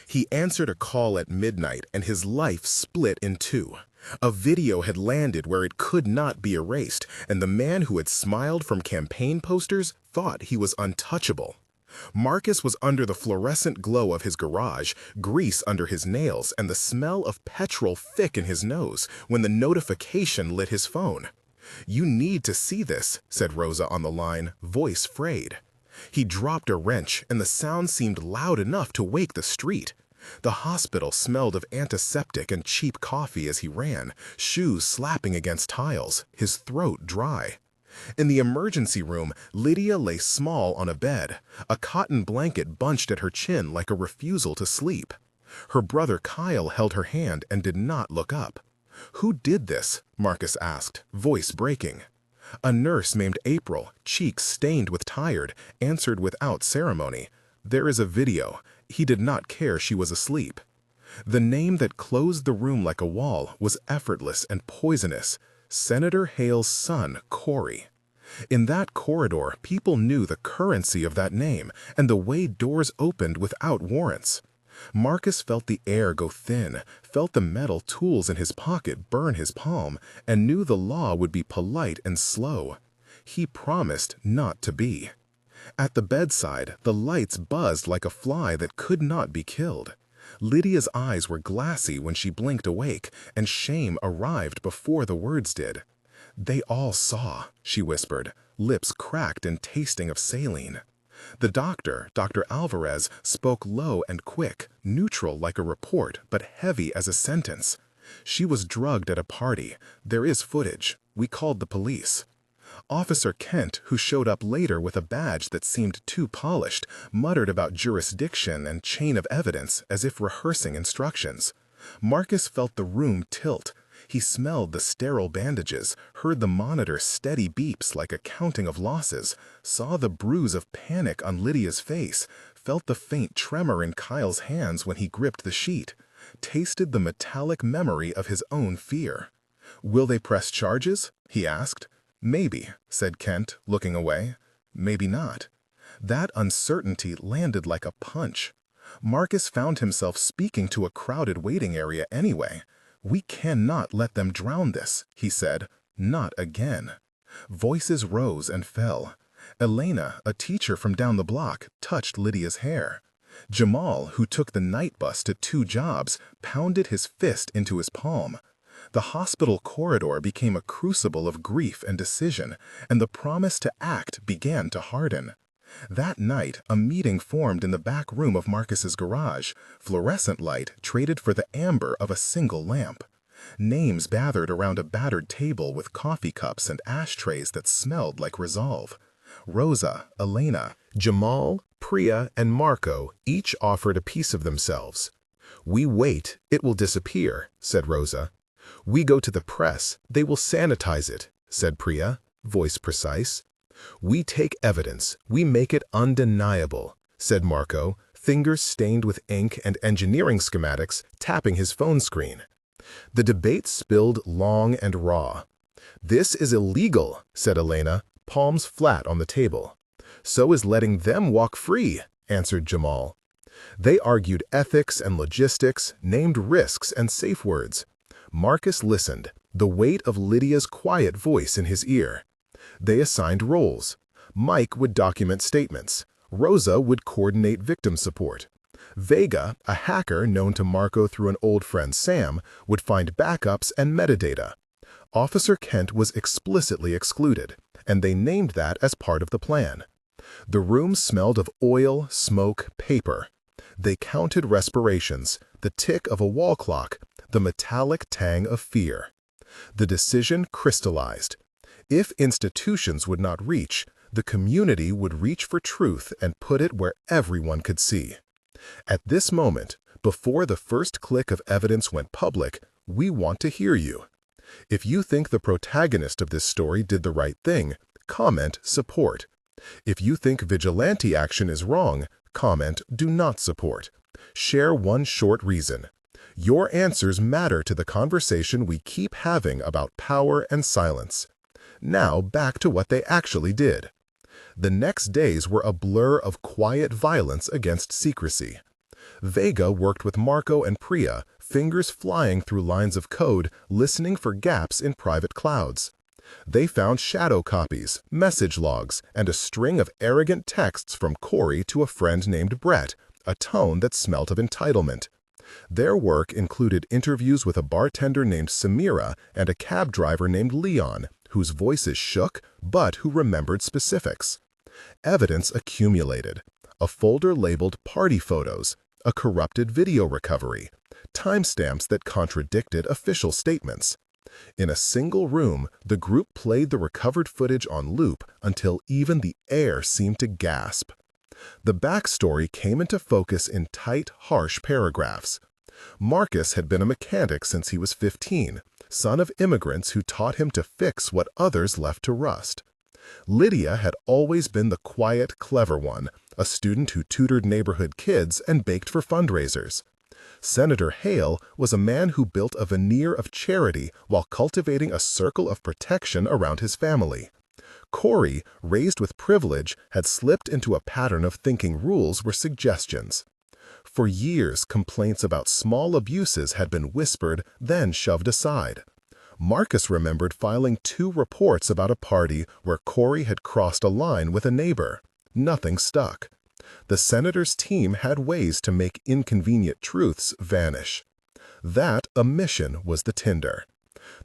He answered a call at midnight and his life split in two. A video had landed where it could not be erased, and the man who had smiled from campaign posters thought he was untouchable. Marcus was under the fluorescent glow of his garage, grease under his nails, and the smell of petrol thick in his nose when the notification lit his phone. "You need to see this," said Rosa on the line, voice frayed. He dropped a wrench, and the sound seemed loud enough to wake the street. The hospital smelled of antiseptic and cheap coffee as he ran, shoes slapping against tiles, his throat dry. In the emergency room, Lydia lay small on a bed, a cotton blanket bunched at her chin like a refusal to sleep. Her brother Kyle held her hand and did not look up. "Who did this?" Marcus asked, voice breaking. A nurse named April, cheeks stained with tired, answered without ceremony. "There is a video. He did not care she was asleep." The name that closed the room like a wall was effortless and poisonous. Senator Hale's son, Corey. In that corridor, people knew the currency of that name and the way doors opened without warrants. Marcus felt the air go thin, felt the metal tools in his pocket burn his palm, and knew the law would be polite and slow. He promised not to be. At the bedside, the lights buzzed like a fly that could not be killed. Lydia's eyes were glassy when she blinked awake, and shame arrived before the words did. "They all saw," she whispered, lips cracked and tasting of saline. The doctor, Dr. Alvarez, spoke low and quick, neutral like a report, but heavy as a sentence. "She was drugged at a party. There is footage. We called the police." Officer Kent, who showed up later with a badge that seemed too polished, muttered about jurisdiction and chain of evidence as if rehearsing instructions. Marcus felt the room tilt. He smelled the sterile bandages, heard the monitor's steady beeps like a counting of losses, saw the bruise of panic on Lydia's face, felt the faint tremor in Kyle's hands when he gripped the sheet, tasted the metallic memory of his own fear. "Will they press charges?" he asked. "Maybe," said Kent, looking away. "Maybe not." That uncertainty landed like a punch. Marcus found himself speaking to a crowded waiting area anyway. "We cannot let them drown this," he said. "Not again." Voices rose and fell. Elena, a teacher from down the block, touched Lydia's hair. Jamal, who took the night bus to 2 jobs, pounded his fist into his palm. The hospital corridor became a crucible of grief and decision, and the promise to act began to harden. That night, a meeting formed in the back room of Marcus's garage, fluorescent light traded for the amber of a single lamp. Names gathered around a battered table with coffee cups and ashtrays that smelled like resolve. Rosa, Elena, Jamal, Priya, and Marco each offered a piece of themselves. "We wait, it will disappear," said Rosa. "We go to the press, they will sanitize it," said Priya, voice precise. "We take evidence, we make it undeniable," said Marco, fingers stained with ink and engineering schematics, tapping his phone screen. The debate spilled long and raw. "This is illegal," said Elena, palms flat on the table. "So is letting them walk free," answered Jamal. They argued ethics and logistics, named risks and safe words. Marcus listened, the weight of Lydia's quiet voice in his ear. They assigned roles. Mike would document statements. Rosa would coordinate victim support. Vega, a hacker known to Marco through an old friend Sam, would find backups and metadata. Officer Kent was explicitly excluded, and they named that as part of the plan. The room smelled of oil, smoke, paper. They counted respirations, the tick of a wall clock, the metallic tang of fear. The decision crystallized. If institutions would not reach, the community would reach for truth and put it where everyone could see. At this moment, before the first click of evidence went public, we want to hear you. If you think the protagonist of this story did the right thing, comment support. If you think vigilante action is wrong, comment do not support. Share one short reason. Your answers matter to the conversation we keep having about power and silence. Now back to what they actually did. The next days were a blur of quiet violence against secrecy. Vega worked with Marco and Priya, fingers flying through lines of code, listening for gaps in private clouds. They found shadow copies, message logs, and a string of arrogant texts from Corey to a friend named Brett, a tone that smelt of entitlement. Their work included interviews with a bartender named Samira and a cab driver named Leon, whose voices shook, but who remembered specifics. Evidence accumulated. A folder labeled party photos, a corrupted video recovery, timestamps that contradicted official statements. In a single room, the group played the recovered footage on loop until even the air seemed to gasp. The backstory came into focus in tight, harsh paragraphs. Marcus had been a mechanic since he was 15, son of immigrants who taught him to fix what others left to rust. Lydia had always been the quiet, clever one, a student who tutored neighborhood kids and baked for fundraisers. Senator Hale was a man who built a veneer of charity while cultivating a circle of protection around his family. Corey, raised with privilege, had slipped into a pattern of thinking rules were suggestions. For years, complaints about small abuses had been whispered, then shoved aside. Marcus remembered filing 2 reports about a party where Corey had crossed a line with a neighbor. Nothing stuck. The senator's team had ways to make inconvenient truths vanish. That omission was the tinder.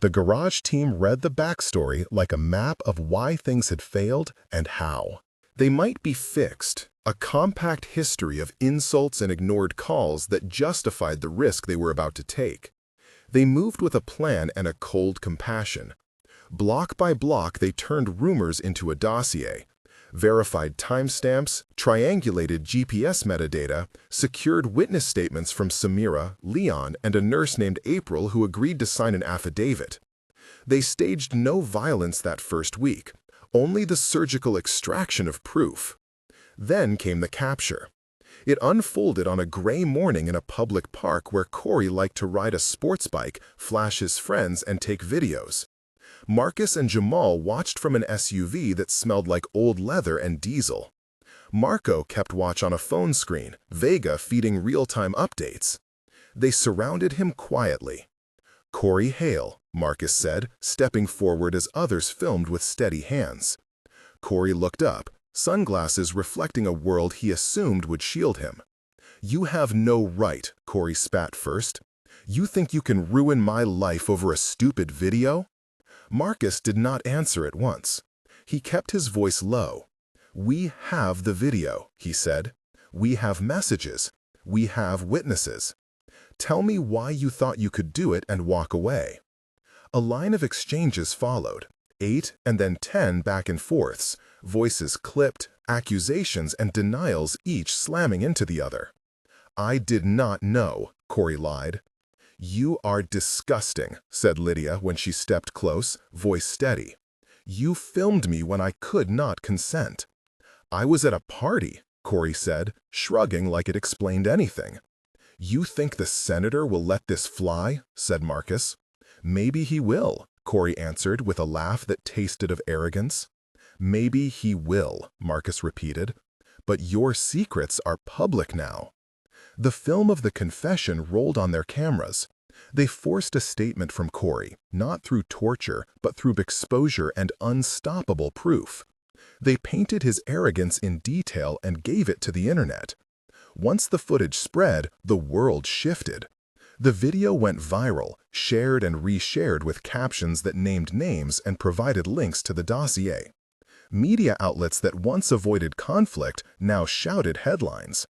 The garage team read the backstory like a map of why things had failed and how. They might be fixed, a compact history of insults and ignored calls that justified the risk they were about to take. They moved with a plan and a cold compassion. Block by block, they turned rumors into a dossier, verified timestamps, triangulated GPS metadata, secured witness statements from Samira, Leon, and a nurse named April who agreed to sign an affidavit. They staged no violence that first week, only the surgical extraction of proof. Then came the capture. It unfolded on a gray morning in a public park where Corey liked to ride a sports bike, flash his friends, and take videos. Marcus and Jamal watched from an SUV that smelled like old leather and diesel. Marco kept watch on a phone screen, Vega feeding real-time updates. They surrounded him quietly. "Corey Hale," Marcus said, stepping forward as others filmed with steady hands. Corey looked up, sunglasses reflecting a world he assumed would shield him. "You have no right," Corey spat first. "You think you can ruin my life over a stupid video?" Marcus did not answer at once. He kept his voice low. "We have the video," he said. "We have messages. We have witnesses. Tell me why you thought you could do it and walk away." A line of exchanges followed, 8 and then 10 back and forths, voices clipped, accusations and denials each slamming into the other. "I did not know," Corey lied. "You are disgusting," said Lydia when she stepped close, voice steady. "You filmed me when I could not consent." "I was at a party," Corey said, shrugging like it explained anything. "You think the senator will let this fly?" said Marcus. "Maybe he will," Corey answered with a laugh that tasted of arrogance. "Maybe he will," Marcus repeated. "But your secrets are public now." The film of the confession rolled on their cameras. They forced a statement from Corey, not through torture, but through exposure and unstoppable proof. They painted his arrogance in detail and gave it to the internet. Once the footage spread, the world shifted. The video went viral, shared and reshared with captions that named names and provided links to the dossier. Media outlets that once avoided conflict now shouted headlines.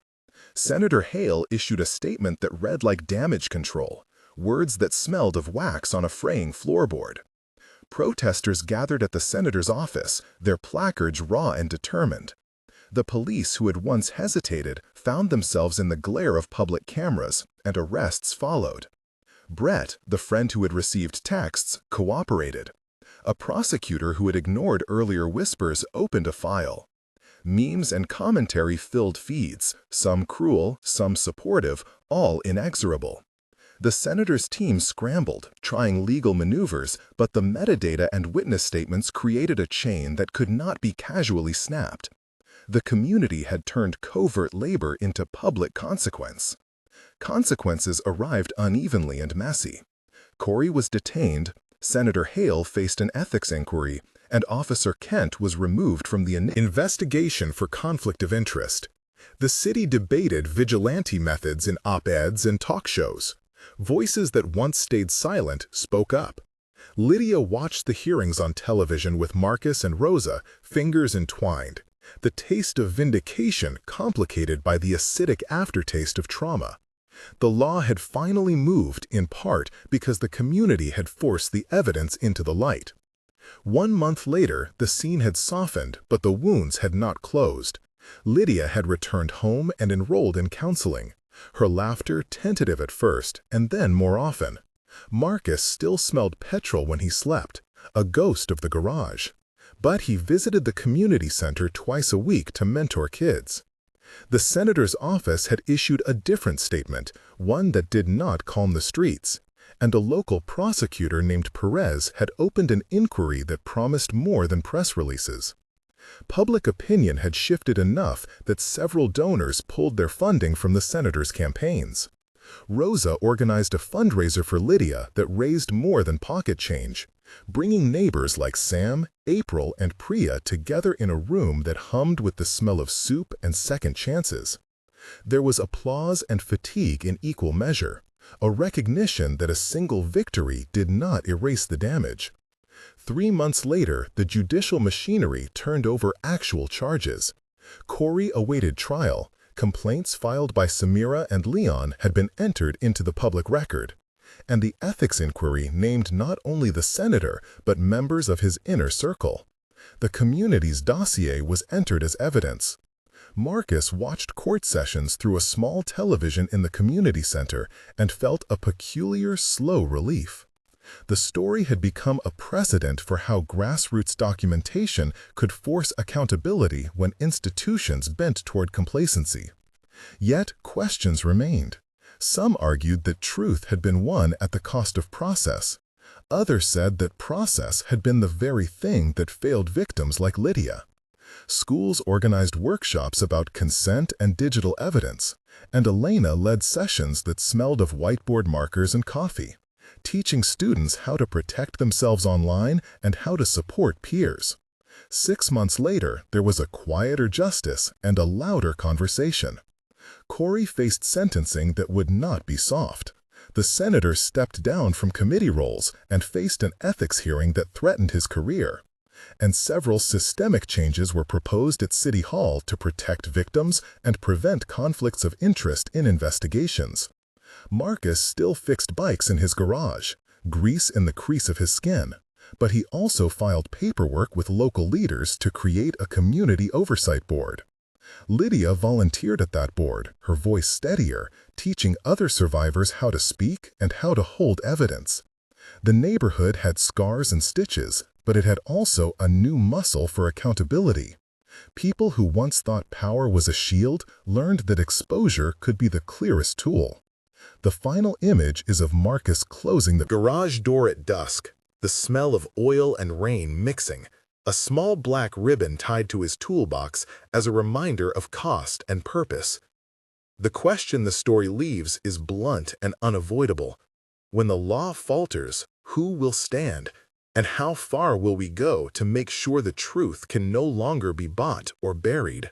Senator Hale issued a statement that read like damage control, words that smelled of wax on a fraying floorboard. Protesters gathered at the senator's office, their placards raw and determined. The police who had once hesitated found themselves in the glare of public cameras, and arrests followed. Brett, the friend who had received texts, cooperated. A prosecutor who had ignored earlier whispers opened a file. Memes and commentary filled feeds, some cruel, some supportive, all inexorable. The senator's team scrambled, trying legal maneuvers, but the metadata and witness statements created a chain that could not be casually snapped. The community had turned covert labor into public consequence. Consequences arrived unevenly and messy. Corey was detained, Senator Hale faced an ethics inquiry, and Officer Kent was removed from the investigation for conflict of interest. The city debated vigilante methods in op-eds and talk shows. Voices that once stayed silent spoke up. Lydia watched the hearings on television with Marcus and Rosa, fingers entwined, the taste of vindication complicated by the acidic aftertaste of trauma. The law had finally moved, in part because the community had forced the evidence into the light. 1 month later, the scene had softened, but the wounds had not closed. Lydia had returned home and enrolled in counseling, her laughter tentative at first and then more often. Marcus still smelled petrol when he slept, a ghost of the garage. But he visited the community center twice a week to mentor kids. The senator's office had issued a different statement, one that did not calm the streets, and a local prosecutor named Perez had opened an inquiry that promised more than press releases. Public opinion had shifted enough that several donors pulled their funding from the senator's campaigns. Rosa organized a fundraiser for Lydia that raised more than pocket change, bringing neighbors like Sam, April, and Priya together in a room that hummed with the smell of soup and second chances. There was applause and fatigue in equal measure, a recognition that a single victory did not erase the damage. 3 months later, the judicial machinery turned over actual charges. Corey awaited trial. Complaints filed by Samira and Leon had been entered into the public record, and the ethics inquiry named not only the senator but members of his inner circle. The community's dossier was entered as evidence. Marcus watched court sessions through a small television in the community center and felt a peculiar, slow relief. The story had become a precedent for how grassroots documentation could force accountability when institutions bent toward complacency. Yet questions remained. Some argued that truth had been won at the cost of process. Others said that process had been the very thing that failed victims like Lydia. Schools organized workshops about consent and digital evidence, and Elena led sessions that smelled of whiteboard markers and coffee, teaching students how to protect themselves online and how to support peers. 6 months later, there was a quieter justice and a louder conversation. Corey faced sentencing that would not be soft. The senator stepped down from committee roles and faced an ethics hearing that threatened his career. And several systemic changes were proposed at City Hall to protect victims and prevent conflicts of interest in investigations. Marcus still fixed bikes in his garage, grease in the crease of his skin, but he also filed paperwork with local leaders to create a community oversight board. Lydia volunteered at that board, her voice steadier, teaching other survivors how to speak and how to hold evidence. The neighborhood had scars and stitches, but it had also a new muscle for accountability. People who once thought power was a shield learned that exposure could be the clearest tool. The final image is of Marcus closing the garage door at dusk, the smell of oil and rain mixing, a small black ribbon tied to his toolbox as a reminder of cost and purpose. The question the story leaves is blunt and unavoidable. When the law falters, who will stand? And how far will we go to make sure the truth can no longer be bought or buried?